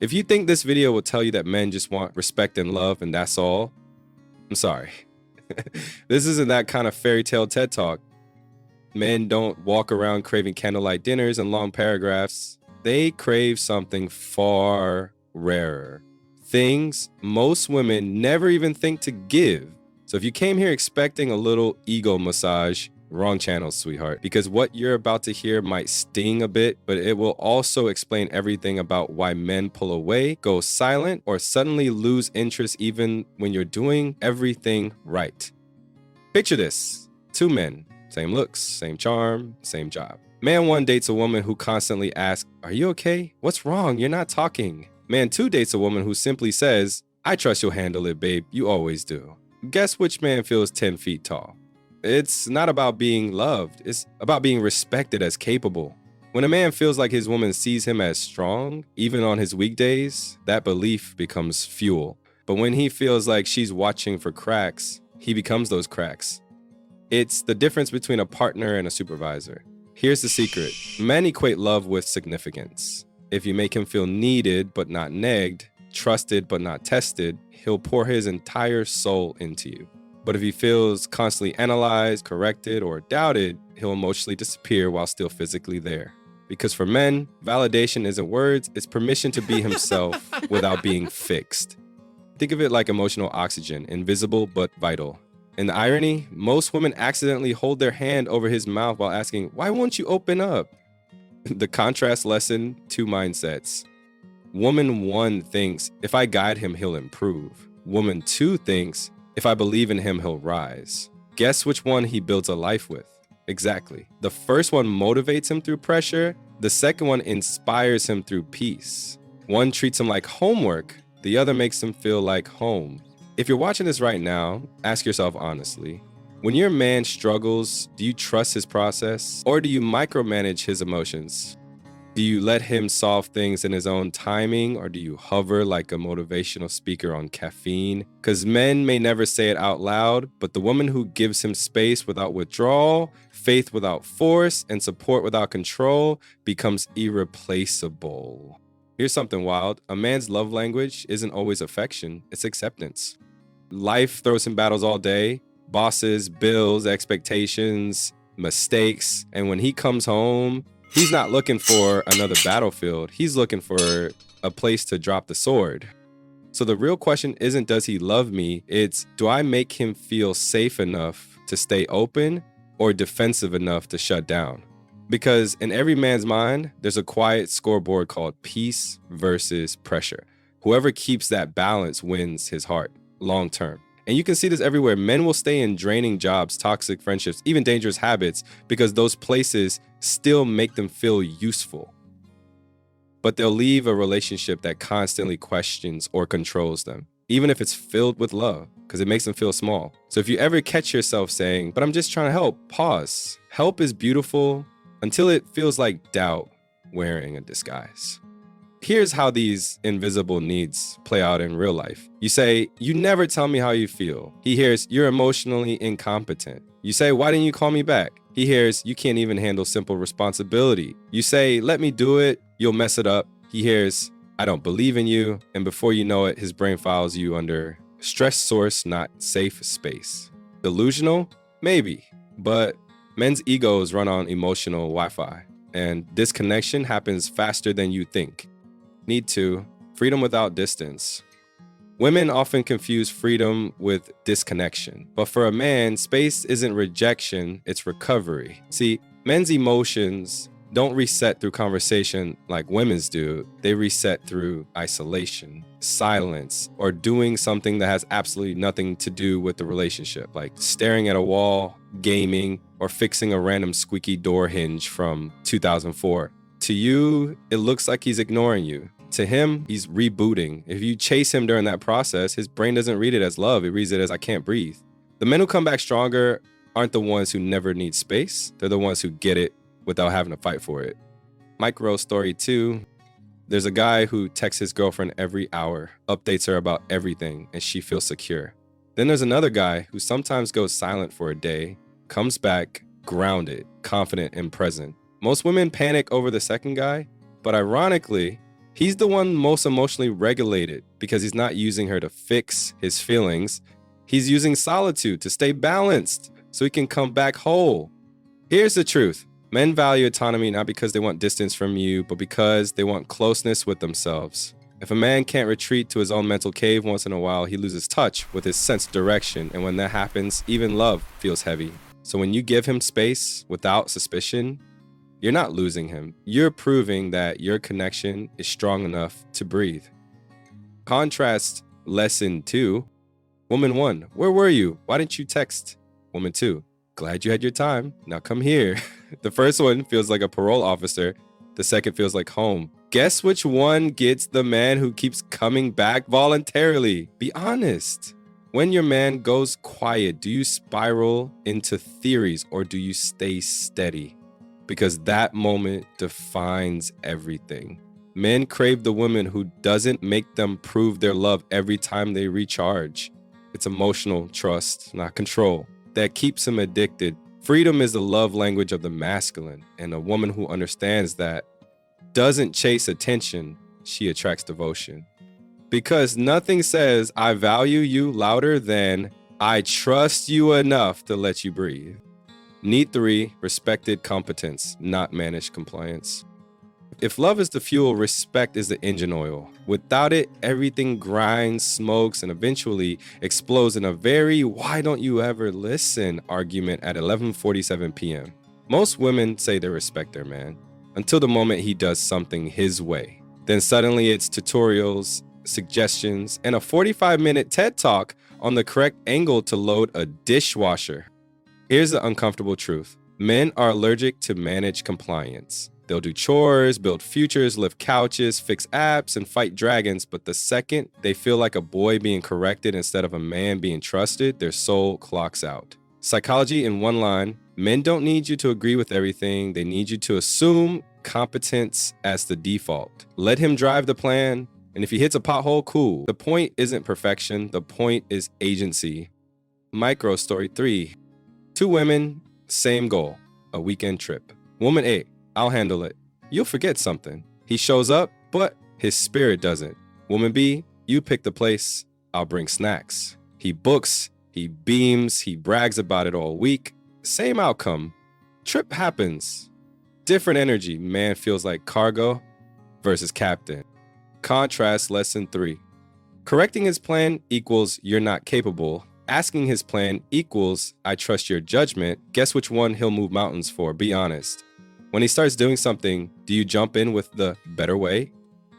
If you think this video will tell you that men just want respect and love and that's all, I'm sorry. This isn't that kind of fairy tale TED Talk. Men don't walk around craving candlelight dinners and long paragraphs. They crave something far rarer. Things most women never even think to give. So if you came here expecting a little ego massage, wrong channel, sweetheart, because what you're about to hear might sting a bit, but it will also explain everything about why men pull away, go silent, or suddenly lose interest even when you're doing everything right. Picture this: two men, same looks, same charm, same job. Man one dates a woman who constantly asks, "Are you okay? What's wrong? You're not talking." Man two dates a woman who simply says, "I trust you'll handle it, babe. You always do." Guess which man feels 10 feet tall? It's not about being loved. It's about being respected as capable. When a man feels like his woman sees him as strong, even on his weekdays, that belief becomes fuel. But when he feels like she's watching for cracks, he becomes those cracks. It's the difference between a partner and a supervisor. Here's the secret. Men equate love with significance. If you make him feel needed but not negged, trusted but not tested, he'll pour his entire soul into you. But if he feels constantly analyzed, corrected, or doubted, he'll emotionally disappear while still physically there. Because for men, validation isn't words, it's permission to be himself without being fixed. Think of it like emotional oxygen, invisible but vital. And the irony, most women accidentally hold their hand over his mouth while asking, "Why won't you open up?" The contrast lesson, two mindsets. Woman one thinks, "If I guide him, he'll improve." Woman two thinks, "If I believe in him, he'll rise." Guess which one he builds a life with? Exactly. The first one motivates him through pressure. The second one inspires him through peace. One treats him like homework. The other makes him feel like home. If you're watching this right now, ask yourself honestly, when your man struggles, do you trust his process or do you micromanage his emotions? Do you let him solve things in his own timing, or do you hover like a motivational speaker on caffeine? Because men may never say it out loud, but the woman who gives him space without withdrawal, faith without force, and support without control becomes irreplaceable. Here's something wild. A man's love language isn't always affection, it's acceptance. Life throws him battles all day, bosses, bills, expectations, mistakes, and when he comes home, he's not looking for another battlefield. He's looking for a place to drop the sword. So the real question isn't, does he love me? It's, do I make him feel safe enough to stay open or defensive enough to shut down? Because in every man's mind, there's a quiet scoreboard called peace versus pressure. Whoever keeps that balance wins his heart long term. And you can see this everywhere. Men will stay in draining jobs, toxic friendships, even dangerous habits because those places still make them feel useful. But they'll leave a relationship that constantly questions or controls them, even if it's filled with love, because it makes them feel small. So if you ever catch yourself saying, "But I'm just trying to help," pause. Help is beautiful until it feels like doubt wearing a disguise. Here's how these invisible needs play out in real life. You say, "You never tell me how you feel." He hears, "You're emotionally incompetent." You say, "Why didn't you call me back?" He hears, "You can't even handle simple responsibility." You say, "Let me do it, you'll mess it up." He hears, "I don't believe in you." And before you know it, his brain files you under stress source, not safe space. Delusional? Maybe. But men's egos run on emotional Wi-Fi, and disconnection happens faster than you think. Need to. Freedom without distance. Women often confuse freedom with disconnection. But for a man, space isn't rejection, it's recovery. See, men's emotions don't reset through conversation like women's do. They reset through isolation, silence, or doing something that has absolutely nothing to do with the relationship, like staring at a wall, gaming, or fixing a random squeaky door hinge from 2004. To you, it looks like he's ignoring you. To him, he's rebooting. If you chase him during that process, his brain doesn't read it as love. It reads it as, "I can't breathe." The men who come back stronger aren't the ones who never need space. They're the ones who get it without having to fight for it. Micro story 2. There's a guy who texts his girlfriend every hour, updates her about everything, and she feels secure. Then there's another guy who sometimes goes silent for a day, comes back grounded, confident, and present. Most women panic over the second guy, but ironically, He's the one most emotionally regulated because he's not using her to fix his feelings. He's using solitude to stay balanced so he can come back whole. Here's the truth. Men value autonomy not because they want distance from you, but because they want closeness with themselves. If a man can't retreat to his own mental cave once in a while, he loses touch with his sense of direction. And when that happens, even love feels heavy. So when you give him space without suspicion, you're not losing him. You're proving that your connection is strong enough to breathe. Contrast lesson 2. Woman 1, where were you? Why didn't you text? Woman 2, glad you had your time. Now come here. The first one feels like a parole officer. The second feels like home. Guess which one gets the man who keeps coming back voluntarily? Be honest. When your man goes quiet, do you spiral into theories or do you stay steady? Because that moment defines everything. Men crave the woman who doesn't make them prove their love every time they recharge. It's emotional trust, not control, that keeps him addicted. Freedom is the love language of the masculine, and a woman who understands that doesn't chase attention, she attracts devotion. Because nothing says, I value you louder than I trust you enough to let you breathe. Need 3, respected competence, not managed compliance. If love is the fuel, respect is the engine oil. Without it, everything grinds, smokes, and eventually explodes in a very why don't you ever listen argument at 11:47 p.m. Most women say they respect their man until the moment he does something his way. Then suddenly it's tutorials, suggestions, and a 45-minute TED Talk on the correct angle to load a dishwasher. Here's the uncomfortable truth. Men are allergic to managed compliance. They'll do chores, build futures, lift couches, fix apps, and fight dragons, but the second they feel like a boy being corrected instead of a man being trusted, their soul clocks out. Psychology in one line: men don't need you to agree with everything. They need you to assume competence as the default. Let him drive the plan, and if he hits a pothole, cool. The point isn't perfection. The point is agency. Micro story 3. 2 women, same goal, a weekend trip. Woman A, I'll handle it. You'll forget something. He shows up, but his spirit doesn't. Woman B, you pick the place, I'll bring snacks. He books, he beams, he brags about it all week. Same outcome. Trip happens. Different energy. Man feels like cargo versus captain. Contrast lesson 3. Correcting his plan equals you're not capable. Asking his plan equals I trust your judgment. Guess which one he'll move mountains for? Be honest. When he starts doing something, do you jump in with the better way?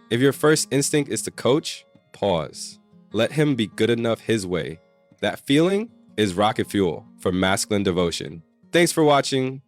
If your first instinct is to coach, pause. Let him be good enough his way. That feeling is rocket fuel for masculine devotion. Thanks for watching.